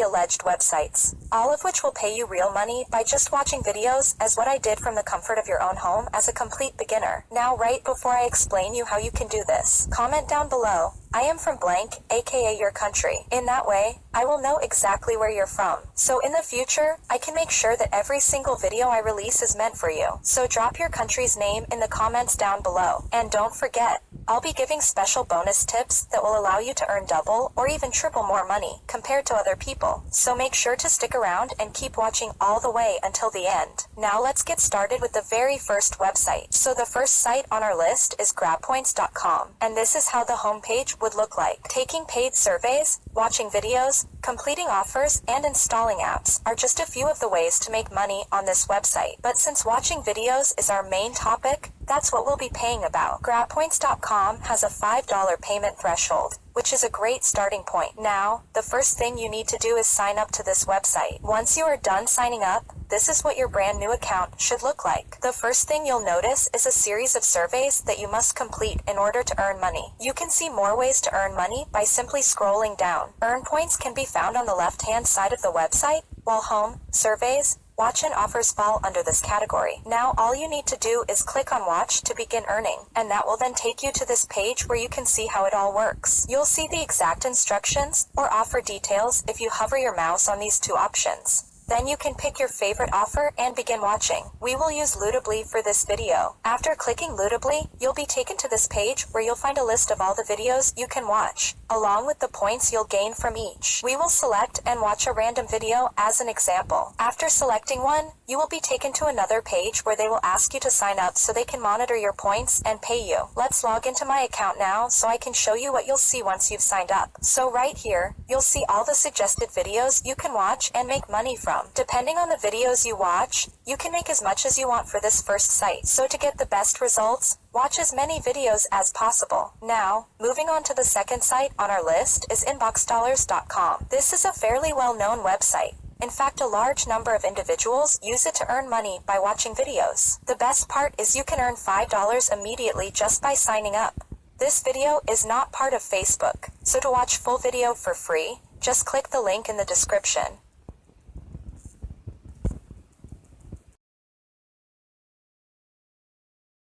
alleged websites, all of which will pay you real money by just watching videos, as what I did from the comfort of your own home as a complete beginner. Now, right before I explain you how you can do this, comment down below, "I am from blank, aka your country." In that way, I will know exactly where you're from. So in the future, I can make sure that every single video I release is meant for you. So drop your country's name in the comments down below. And don't forget, I'll be giving special bonus tips that will allow you to earn double or even triple more money compared to other people. So make sure to stick around and keep watching all the way until the end. Now let's get started with the very first website. So the first site on our list is GrabPoints.com. And this is how the homepage would look like. Taking paid surveys, watching videos, completing offers, and installing apps are just a few of the ways to make money on this website. But since watching videos is our main topic, that's what we'll be paying about. GrabPoints.com has a $5 payment threshold, which is a great starting point. Now, the first thing you need to do is sign up to this website. Once you are done signing up, this is what your brand new account should look like. The first thing you'll notice is a series of surveys that you must complete in order to earn money. You can see more ways to earn money by simply scrolling down. Earn points can be found on the left-hand side of the website, while home, surveys, watch and offers fall under this category. Now all you need to do is click on watch to begin earning, and that will then take you to this page where you can see how it all works. You'll see the exact instructions or offer details if you hover your mouse on these two options. Then you can pick your favorite offer and begin watching. We will use Lootably for this video. After clicking Lootably, you'll be taken to this page where you'll find a list of all the videos you can watch, along with the points you'll gain from each. We will select and watch a random video as an example. After selecting one, you will be taken to another page where they will ask you to sign up so they can monitor your points and pay you. Let's log into my account now so I can show you what you'll see once you've signed up. So right here, you'll see all the suggested videos you can watch and make money from. Depending on the videos you watch, you can make as much as you want for this first site. So to get the best results, watch as many videos as possible. Now, moving on to the second site on our list is InboxDollars.com. This is a fairly well-known website. In fact, a large number of individuals use it to earn money by watching videos. The best part is you can earn $5 immediately just by signing up. This video is not part of Facebook, so to watch full video for free, just click the link in the description.